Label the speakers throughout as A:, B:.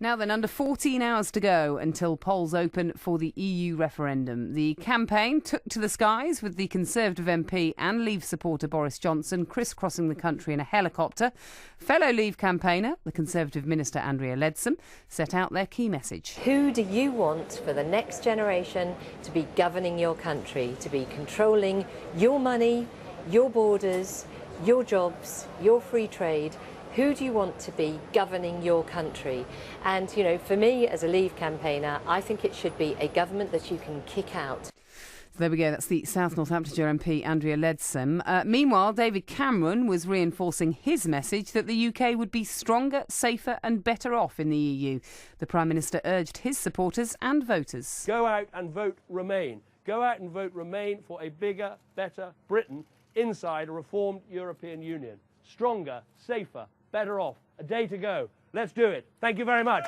A: Now then, under 14 hours to go until polls open for the EU referendum. The campaign took to the skies with the Conservative MP and Leave supporter Boris Johnson crisscrossing the country in a helicopter. Fellow Leave campaigner, the Conservative Minister Andrea Leadsom, set out their key message.
B: Who do you want for the next generation to be governing your country, to be controlling your money, your borders, your jobs, your free trade? Who do you want to be governing your country? And, you know, for me as a Leave campaigner, I think it should be a government that you can kick out.
A: So there we go, that's the South Northamptonshire MP Andrea Leadsom. Meanwhile, David Cameron was reinforcing his message that the UK would be stronger, safer and better off in the EU. The Prime Minister urged his supporters and voters.
C: Go out and vote Remain. Go out and vote Remain for a bigger, better Britain inside a reformed European Union. Stronger, safer, better off. A day to go. Let's do it. Thank you very much.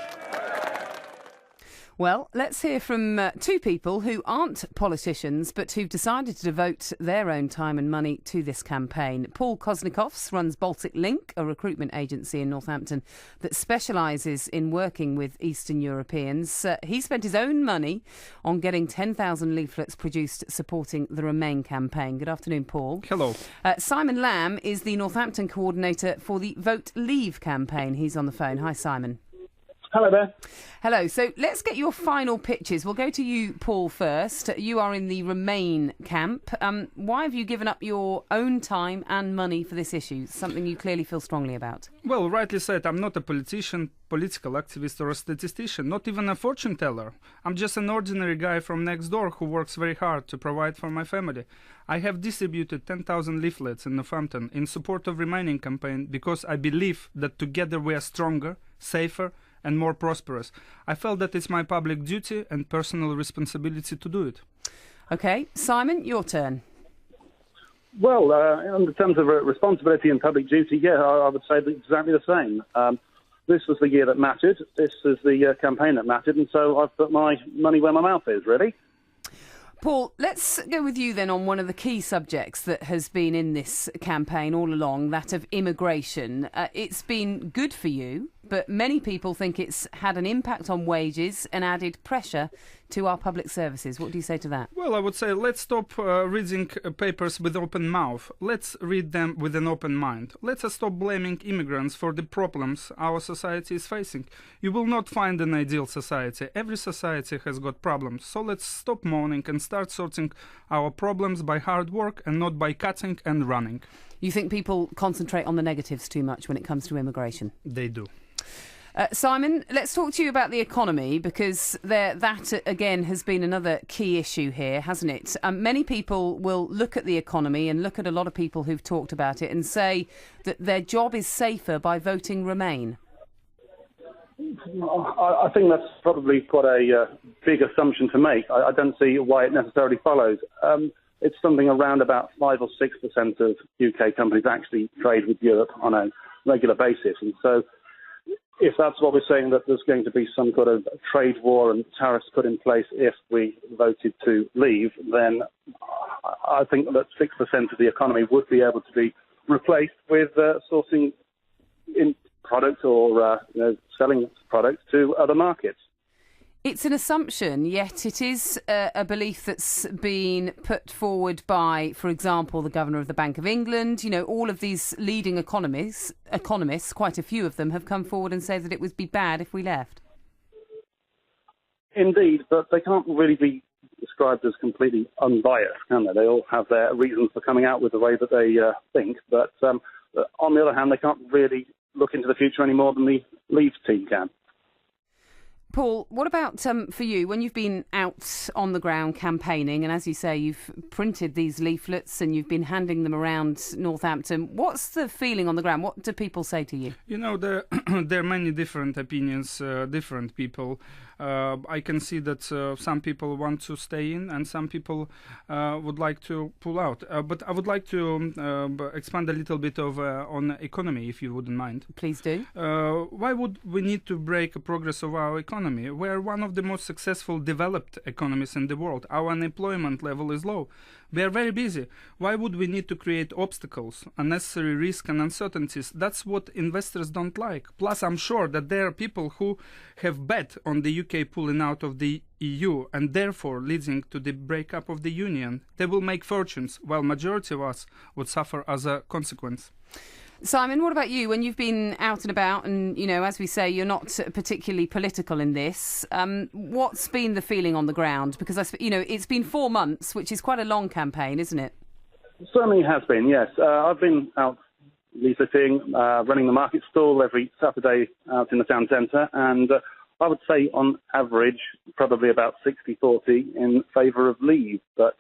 A: Well, let's hear from two people who aren't politicians but who've decided to devote their own time and money to this campaign. Paul Kuznecovs runs Baltic Link, a recruitment agency in Northampton that specialises in working with Eastern Europeans. He spent his own money on getting 10,000 leaflets produced supporting the Remain campaign. Good afternoon, Paul.
D: Hello.
A: Simon Lamb is the Northampton coordinator for the Vote Leave campaign. He's on the phone. Hi, Simon.
E: Hello there.
A: Hello. So let's get your final pitches. We'll go to you, Paul, first. You are in the Remain camp. Why have you given up your own time and money for this issue? Something you clearly feel strongly about.
D: Well, rightly said, I'm not a politician, political activist or a statistician, not even a fortune teller. I'm just an ordinary guy from next door who works very hard to provide for my family. I have distributed 10,000 leaflets in Northampton in support of Remaining campaign because I believe that together we are stronger, safer and more prosperous. I felt that it's my public duty and personal responsibility to do it.
A: OK, Simon, your turn.
E: Well, in terms of responsibility and public duty, yeah, I would say exactly the same. This was the year that mattered. This is the campaign that mattered, and so I've put my money where my mouth is, really.
A: Paul, let's go with you then on one of the key subjects that has been in this campaign all along, that of immigration. It's been good for you, but many people think it's had an impact on wages and added pressure to our public services. What do you say to that?
D: Well, I would say let's stop reading papers with open mouth. Let's read them with an open mind. Let's stop blaming immigrants for the problems our society is facing. You will not find an ideal society. Every society has got problems. So let's stop moaning and start sorting our problems by hard work and not by cutting and running.
A: You think people concentrate on the negatives too much when it comes to immigration?
D: They do.
A: Simon, let's talk to you about the economy, because that, again, has been another key issue here, hasn't it? Many people will look at the economy and look at a lot of people who've talked about it and say that their job is safer by voting Remain.
E: I think that's probably quite a big assumption to make. I don't see why it necessarily follows. It's something around about 5 or 6% of UK companies actually trade with Europe on a regular basis, and so if that's what we're saying, that there's going to be some kind of trade war and tariffs put in place if we voted to leave, then I think that 6% of the economy would be able to be replaced with sourcing in products or selling products to other markets.
A: It's an assumption, yet it is a belief that's been put forward by, for example, the Governor of the Bank of England. You know, all of these leading economists, quite a few of them, have come forward and said that it would be bad if we left.
E: Indeed, but they can't really be described as completely unbiased, can they? They all have their reasons for coming out with the way that they think, but on the other hand, they can't really look into the future any more than the Leave team can.
A: Paul, what about for you, when you've been out on the ground campaigning, and as you say, you've printed these leaflets and you've been handing them around Northampton, what's the feeling on the ground? What do people say to you?
D: You know, there are many different opinions, different people. I can see that some people want to stay in and some people would like to pull out. But I would like to expand a little bit on economy, if you wouldn't mind.
A: Please do.
D: Why would we need to break the progress of our economy? economy. We are one of the most successful developed economies in the world. Our unemployment level is low. We are very busy. Why would we need to create obstacles, unnecessary risk and uncertainties? That's what investors don't like. Plus, I'm sure that there are people who have bet on the UK pulling out of the EU and therefore leading to the breakup of the Union. They will make fortunes, while majority of us would suffer as a consequence.
A: Simon, what about you? When you've been out and about and, as we say, you're not particularly political in this, what's been the feeling on the ground? Because, it's been 4 months, which is quite a long campaign, isn't it?
E: Certainly has been, yes. I've been out leafleting, running the market stall every Saturday out in the town centre, and I would say on average probably about 60-40 in favour of Leave. But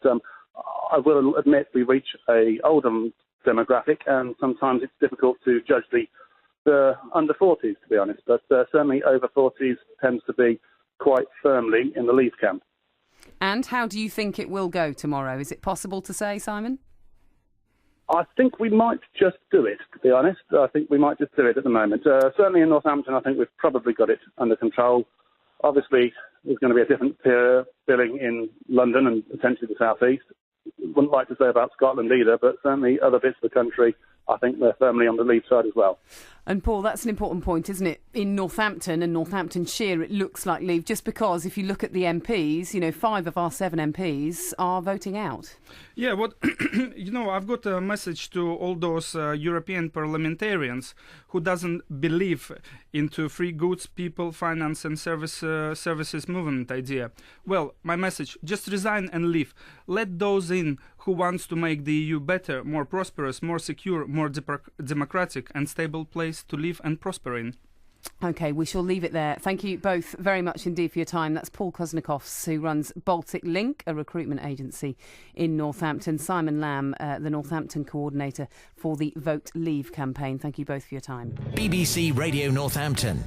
E: I will admit we reach a older demographic, and sometimes it's difficult to judge the under 40s, to be honest. But certainly over 40s tends to be quite firmly in the Leave camp.
A: And how do you think it will go tomorrow? Is it possible to say, Simon?
E: I think we might just do it, to be honest. I think we might just do it at the moment. Certainly in Northampton, I think we've probably got it under control. Obviously, there's going to be a different billing in London and potentially the South East. Wouldn't like to say about Scotland either, but certainly other bits of the country, I think they're firmly on the Leave side as well.
A: And Paul, that's an important point, isn't it? In Northampton and Northamptonshire, it looks like Leave, just because if you look at the MPs, 5 of our 7 MPs are voting out.
D: Yeah, I've got a message to all those European parliamentarians who doesn't believe into free goods, people, finance and services movement idea. Well, my message, just resign and leave. Let those in who wants to make the EU better, more prosperous, more secure, more democratic and stable place to live and prosper in.
A: OK, we shall leave it there. Thank you both very much indeed for your time. That's Paul Kuznecovs, who runs Baltic Link, a recruitment agency in Northampton. Simon Lamb, the Northampton coordinator for the Vote Leave campaign. Thank you both for your time.
F: BBC Radio Northampton.